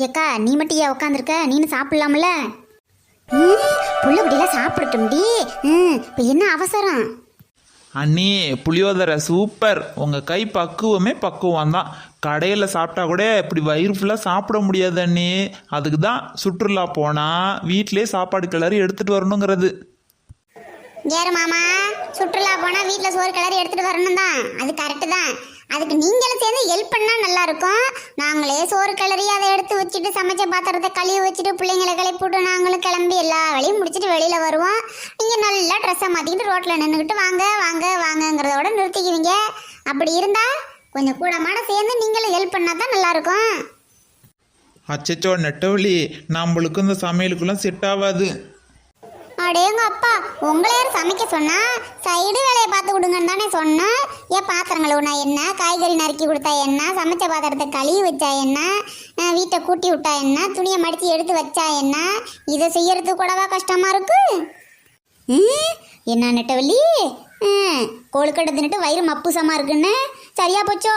ஏக்கா நீ மட்டும் ஏன் உட்காந்துருக்க? நீனு சாப்பிடலாம்ல? புள்ள குட்டிலாம் சாப்பிடட்டும்டி. இப்போ என்ன அவசரம்? அண்ணி புளியோதரை சூப்பர். உங்கள் கை பக்குவமே பக்குவம் தான். கடையில் சாப்பிட்டா கூட இப்படி வயிறு ஃபுல்லாக சாப்பிட முடியாது அண்ணி. அதுக்கு தான் சுற்றுலா போனால் வீட்டிலே சாப்பாடு கிளறி எடுத்துகிட்டு வரணுங்கிறது. ஏறு மாமா, சுற்றுலா போனால் வீட்டில் சோறு கிளறி எடுத்துகிட்டு வரணும் தான். அது கரெக்டு தான். அதுக்கு நீங்களும் சேர்ந்து ஹெல்ப் பண்ணால் நல்லா இருக்கும். நாங்களே சோறு கிளறி அதை எடுத்து வச்சுட்டு சமைச்ச பாத்திரத்தை கழுவி வச்சுட்டு பிள்ளைங்களை கிளப்பிவிட்டு நாங்களும் கிளம்பி எல்லா வேலையும் முடிச்சுட்டு வெளியில் வருவோம். நீங்கள் நல்லா ட்ரெஸ்ஸை மாற்றிக்கிட்டு ரோட்டில் நின்றுக்கிட்டு வாங்க வாங்க வாங்கங்கிறதோட நிறுத்திக்குவீங்க. அப்படி இருந்தால் கொஞ்சம் கூட மாட சேர்ந்து நீங்களும் ஹெல்ப் பண்ணால் தான் நல்லாயிருக்கும். அச்சச்சோ நெட்டவழி, நம்மளுக்கும் இந்த சமையலுக்குலாம் செட் ஆகாது. அடேங்க அப்பா, உங்களை யார் சமைக்க சொன்னா? சைடு வேலையை பார்த்து கொடுங்கன்னு தானே சொன்னேன். ஏன் பாத்திரங்கள் ஒன்றா என்ன, காய்கறி நறுக்கி கொடுத்தா என்ன, சமைச்ச பாத்திரத்தை கழுவி வச்சா என்ன, வீட்டை கூட்டி விட்டா என்ன, துணியை மடித்து எடுத்து வச்சா என்ன, இதை செய்யறதுக்கு கூடவா கஷ்டமா இருக்கு? என்ன நெட்டவள்ளி, கொழுக்கட்டை தின்னுட்டு வயிறு மப்புசமா இருக்குன்னு சரியா போச்சோ?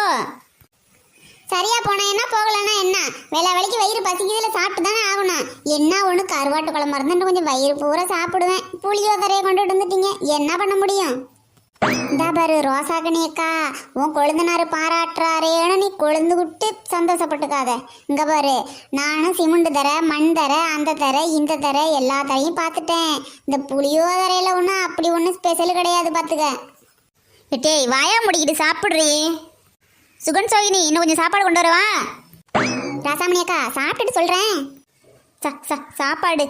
சரியா போனா என்ன, போகலன்னா என்ன? வேலை வேலைக்கு வயிறு பசிக்குதுல சாப்பிட்டு தானே ஆகணும். என்ன ஒன்று கருவாட்டு குழம்பு இருந்துட்டு கொஞ்சம் வயிறு பூரா சாப்பிடுவேன். புளியோதரையை கொண்டுட்டு வந்துட்டீங்க, என்ன பண்ண முடியும்? இந்தா பாரு ரோசாக்கணி அக்கா, உன் கொழுந்தனாரு பாராட்டுறாரேன்னு நீ கொழுந்து விட்டு சந்தோஷப்பட்டுக்காத. இங்கே பாரு, நானும் சிமெண்ட் தர, மண் தர, அந்த தர, இந்த தர, எல்லா தரையும் பார்த்துட்டேன். இந்த புளியோதரையில் ஒன்றும் அப்படி ஒன்றும் ஸ்பெஷல் கிடையாது பார்த்துக்க. டேய் வாயா முடிக்கிட்டு சாப்பிட்றீ. சுகன் சோகினி, இன்னும் கொஞ்சம் சாப்பாடு கொண்டு வரவா? ராசாமணி அக்கா சாப்பிட்டுட்டு சொல்கிறேன். சாப்பாடு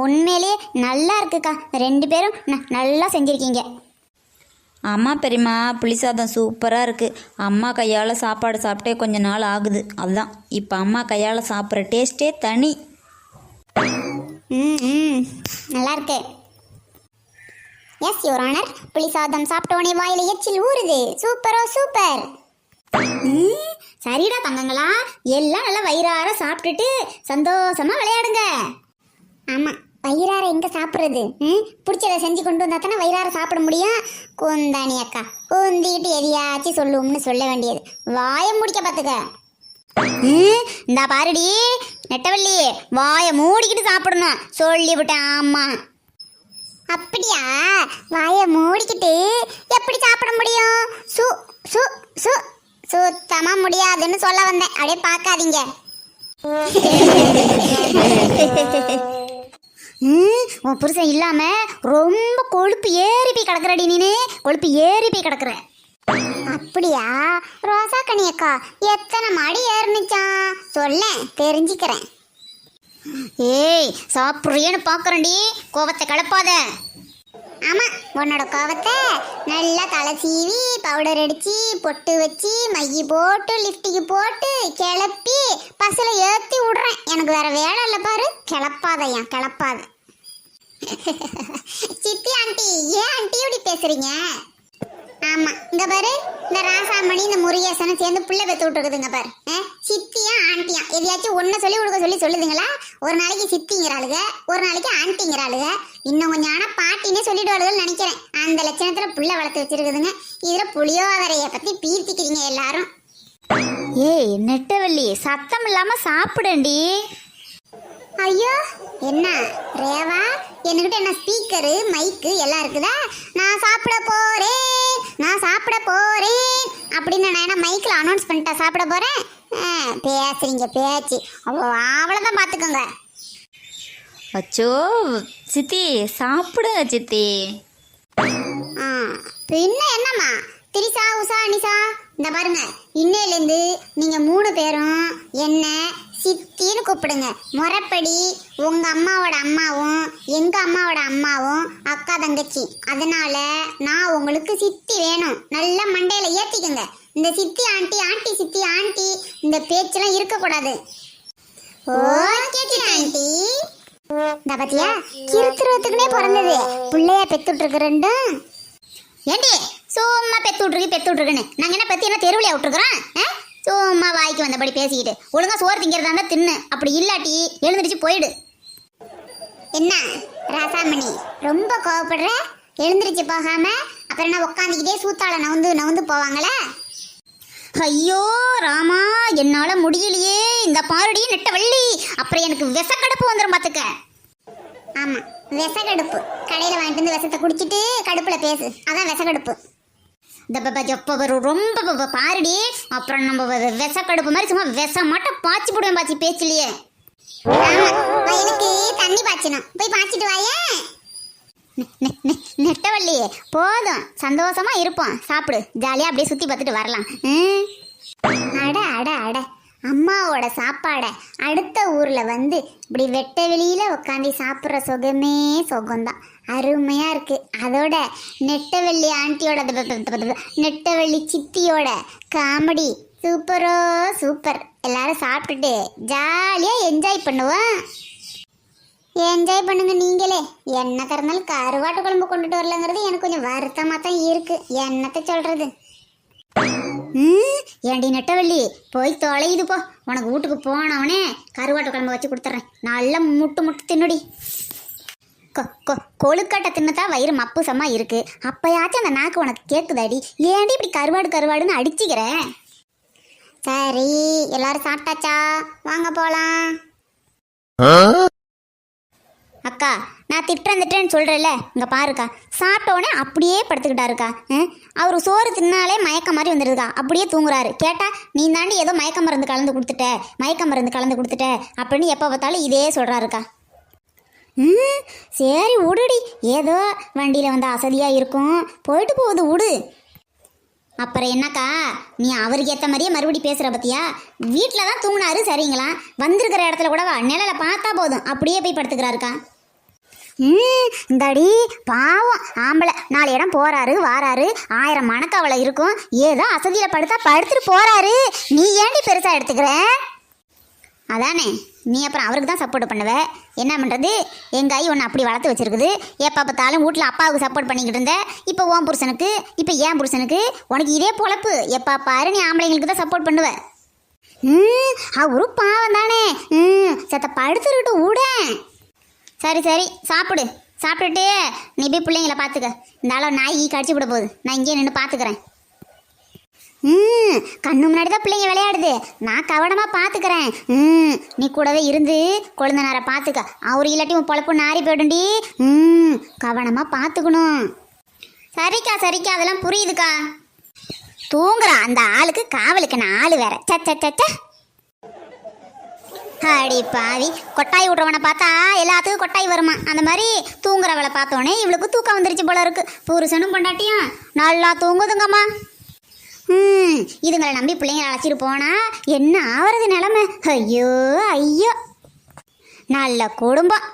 உண்மையிலே நல்லா இருக்குக்கா. 2 பேரும் நல்லா செஞ்சுருக்கீங்க. அம்மா பெரியம்மா புளிசாதம் சூப்பராக இருக்குது. அம்மா கையால் சாப்பாடு சாப்பிட்டே கொஞ்ச நாள் ஆகுது. அதுதான் இப்போ அம்மா கையால் சாப்பிட்ற டேஸ்ட்டே தனி. நல்லா இருக்கு. எஸ் யுவர் ஆனர், புளிசாதம் சாப்பிட்டோடனே வாயில எச்சில் ஊறுது. சூப்பரோ சூப்பர். சரிடா தங்கங்களா, எல்லாம் நல்லா வயிறார சாப்பிட்டுட்டு சந்தோஷமா விளையாடுங்க. ஆமா, வயிறார எங்க சாப்பிட்றது? பிடிச்சதை செஞ்சு கொண்டு வந்தா தானே வயிறார சாப்பிட முடியும். குந்தாணி அக்கா குந்திக்கிட்டு எதையாச்சும் சொல்லுவோம்னு சொல்ல வேண்டியது. வாயை முடிக்க பார்த்துக்க. இந்தா பாருடி நெட்டவள்ளி, வாயை மூடிக்கிட்டு சாப்பிடணும் சொல்லிவிட்டேன். ஆமா அப்படியா? வாயை மூடிக்கிட்டு எப்படி சாப்பிட முடியும்? சு சு சு சுத்தமா முடியாதுன்னு சொல்ல வந்தேன். அப்படியே பார்க்காதீங்க. உன் புருஷன் இல்லாம ரொம்ப கொழுப்பு ஏறி போய் கிடக்குறடி. நீனு கொழுப்பு ஏறி போய் கிடக்குற. அப்படியா ரோசா கனியக்கா, எத்தனை மாடி ஏறினுச்சான் சொல்ல தெரிஞ்சுக்கிறேன். ஏய் சாப்பிட்றியன்னு பார்க்குறேன்டி, கோவத்தை கலப்பாத. ஆமா, உன்னோட கோவத்தை நல்லா தலை சீவி பவுடர் அடிச்சு பொட்டு வச்சு மைய போட்டு லிப்டிக்கு போட்டு கிளப்பி பஸ்ஸில் ஏற்றி விடுறேன். எனக்கு வேற வேலை இல்லை பாரு. கிளப்பாதையா கிளப்பாத. சித்தி ஆண்டி, ஏன் ஆண்டி இப்படி பேசுறீங்க? ஆமா இங்க பாரு, இந்த ராசாமணி இந்த முருகேசனை சேர்ந்து புள்ள பெற்று விட்டுருக்குதுங்க பாரு. சித்தியா ஆண்டியா எதையாச்சும் ஒன்ன சொல்லி கொடுக்க சொல்லி சொல்லுதுங்களா? ஒரு நாளைக்கு சித்திங்கிறாளுக, ஒரு நாளைக்கு ஆண்டிங்கிறாளுக. இன்னும் கொஞ்சம் ஆனா பாட்டினே சொல்லிடுவாளுன்னு நினைக்கிறேன். அந்த லட்சணத்துல புள்ள வளர்த்து வச்சிருக்குதுங்க. இதுல புளியோதரைய பத்தி பீர்த்திக்கிறீங்க எல்லாரும். ஏய் நெட்டவள்ளி, சத்தம் இல்லாம சாப்பிடண்டி. ஐயோ என்ன ரேவா, என்கிட்ட என்ன ஸ்பீக்கரு மைக்கு எல்லாம் இருக்குதா? நான் சாப்பிட போறேன், நான் சாப்பிட போறேன் அப்படின்னு நான் என்ன மைக்கில் அனௌன்ஸ் பண்ணிட்டா சாப்பிட போறேன்? பேசுறீங்க பேச்சு, அவ்வளோதான் பார்த்துக்கோங்க. அச்சோ சித்தி சாப்பிடுங்க சித்தி. பின்ன என்னம்மா திரிசா உஷா நிஷா, இந்த பாருங்க, இன்னையிலேருந்து நீங்க 3 பேரும் என்ன சித்தின்னு கூப்பிடுங்க. முறைப்படி உங்க அம்மாவோட அம்மாவும் எங்க அம்மாவோட அம்மாவும் அக்கா தங்கச்சி. அதனால நான் உங்களுக்கு சித்தி வேணும். நல்லா மண்டையில ஏத்திக்கங்க. இந்த சித்தி ஆண்டி, ஆண்டி சித்தி ஆண்டி இந்த பேச்செல்லாம் இருக்கக்கூடாது. Okay aunty. இந்த பத்தியா கிருத்துருவத்துக்குனே பிறந்தது பிள்ளையா பெத்துட்டு இருக்கு ரெண்டும். ஏண்டி சும்மா பெத்து விட்டுருக்குன்னு நாங்கள் என்ன பற்றி என்ன தெருவிலையா விட்டுருக்குறோம்? சும்மா வாய்க்கு வந்தபடி பேசிக்கிட்டு ஒழுங்கா சோறு திங்கிறதா இருந்தால் தின்னு, அப்படி இல்லாட்டி எழுந்திரிச்சு போயிடு. என்ன ராசாமணி ரொம்ப கோவப்படுற? எழுந்திரிச்சு போகாம அப்புறம் என்ன உட்காந்துக்கிட்டே சூத்தால நவுந்து போவாங்களே? ஐயோ ராமா, என்னால முடியலையே. இந்த பாருடி நெட்டவள்ளி, அப்புறம் எனக்கு விஷக்கடுப்பு வந்துடும் பார்த்துக்க. ஆமா, விஷக்கடுப்பு. கடையில் வாங்கிட்டு வந்து விஷத்தை குடிச்சிட்டு கடுப்புல பேசு, அதான் விஷக்கடுப்பு. ரொம்ப பாருடி, அப்புறம் நம்ம விஷக்கடுப்பு மாதிரி சும்மா விஷம் மட்டும் பாய்ச்சி போடுவேன் பாச்சி பேச்சிலேயே. எனக்கு தண்ணி பாய்ச்சணும், போய் பாய்ச்சிட்டு வாயே. நெட்டவள்ளி போதும், சந்தோஷமா இருப்போம், சாப்பிடு, ஜாலியா அப்படியே சுத்தி பார்த்துட்டு வரலாம். அட அட அட, அம்மாவோட சாப்பாடை அடுத்த ஊர்ல வந்து இப்படி வெட்ட வெளியில உட்காந்து சாப்பிட்ற சுகமே சுகம்தான், அருமையா இருக்கு. அதோட நெட்டவள்ளி ஆண்டியோட நெட்டவள்ளி சித்தியோட காமெடி சூப்பரோ சூப்பர். எல்லாரும் சாப்பிட்டுட்டு ஜாலியா என்ஜாய் பண்ணுவோம். என்ஜாய் பண்ணுங்க நீங்களே. என்ன கறந்தாலும் கருவாட்டு குழம்பு கொண்டுட்டு வரலங்கிறது எனக்கு கொஞ்சம் வருத்தமா தான் இருக்கு. என்னத்த சொல்றது. ஏண்டி நெட்டவள்ளி, போய் தொலையுது போ. உனக்கு வீட்டுக்கு போனவனே கருவாட்டு குழம்பு வச்சு கொடுத்துட்றேன், நல்லா முட்டு முட்டு தின்னுடி. கொழுக்கட்டை தின்னுதான் வயிறு மப்புசமா இருக்கு, அப்பயாச்சும் அந்த நாக்கு உனக்கு கேக்குதாடி? ஏண்டி இப்படி கருவாடு கருவாடுன்னு அடிச்சுக்கிறேன்? சரி, எல்லாரும் சாப்பிட்டாச்சா? வாங்க போலாம். அக்கா, நான் திட்டுறேன்னு சொல்கிறேன்ல, இங்கே பாருக்கா, சாப்பிட்டோன்னே அப்படியே படுத்துக்கிட்டாருக்கா. அவர் சோறு தின்னாலே மயக்க மாதிரி வந்துடுதுக்கா, அப்படியே தூங்குறாரு. கேட்டால் நீ தாண்டி ஏதோ மயக்க மருந்து கலந்து கொடுத்துட்ட அப்படின்னு எப்போ பார்த்தாலும் இதே சொல்கிறாருக்கா. சரி விடுடி, ஏதோ வண்டியில் வந்து அசதியாக இருக்கும், போயிட்டு போகுது விடு. அப்புறம் என்னக்கா, நீ அவருக்கு ஏற்ற மாதிரியே மறுபடி பேசுகிற பத்தியா? வீட்டில் தான் தூங்கினாரு சரிங்களா, வந்திருக்கிற இடத்துல கூடவா நிழலை பார்த்தா போதும் அப்படியே போய் படுத்துக்கிறாருக்கா. இந்தாடி பாவம் ஆம்பளை, 4 இடம் போறாரு வாராரு, 1000 மனக்கவலை இருக்கும், ஏதோ அசதியில் படுத்தா படுத்துட்டு போறாரு. நீ ஏண்டி பெருசாக எடுத்துக்கிற? அதானே, நீ அப்புறம் அவருக்கு தான் சப்போர்ட் பண்ணுவ. என்ன பண்ணுறது, எங்கள் ஐ ஒன்று அப்படி வளர்த்து வச்சிருக்குது. எப்போ பார்த்தாலும் வீட்டில் அப்பாவுக்கு சப்போர்ட் பண்ணிக்கிட்டு இருந்த, இப்போ உன் புருஷனுக்கு, இப்போ ஏன் புருஷனுக்கு, உனக்கு இதே பொழப்பு. எப்போ பாரு நீ ஆம்பளைங்களுக்கு தான் சப்போர்ட் பண்ணுவ. அவரு பாவம் தானே, சத்த படுத்துக்கிட்டு விட. சரி சரி, சாப்பிடு. சாப்பிட்டுட்டு நீ போய் பிள்ளைங்கள பார்த்துக்க. இந்த அளவு நாய் கடிச்சு விட போகுது, நான் இங்கே நின்று பார்த்துக்கிறேன். கண்ணு முன்னாடி தான் பிள்ளைங்க விளையாடுது, நான் கவனமா பாத்துக்கிறேன். நீ கூடவே இருந்து கொழுந்தனாரை பாத்துக்க. அவரு இல்லாட்டி உன் பொழப்பு நாரி போயிடும்டி. கவனமா பாத்துக்கணும். சரிக்கா சரிக்கா, அதெல்லாம் புரியுதுக்கா. தூங்குறா அந்த ஆளுக்கு காவலுக்கு 4 வேற. சச்ச அடி பாவி, கொட்டாய் விட்றவனை பார்த்தா எல்லாத்துக்கும் கொட்டாய் வருமா, அந்த மாதிரி தூங்குறவளை பார்த்தோன்னே இவளுக்கு தூக்கம் வந்துருச்சு போல இருக்கு. புருஷனும் பொண்டாட்டியும் நல்லா தூங்குதுங்கம்மா. இதுங்களை நம்பி பிள்ளைங்களை அழைச்சிட்டு போனா என்ன ஆவறது நிலைமை? ஐயோ ஐயோ, நல்ல குடும்பம்.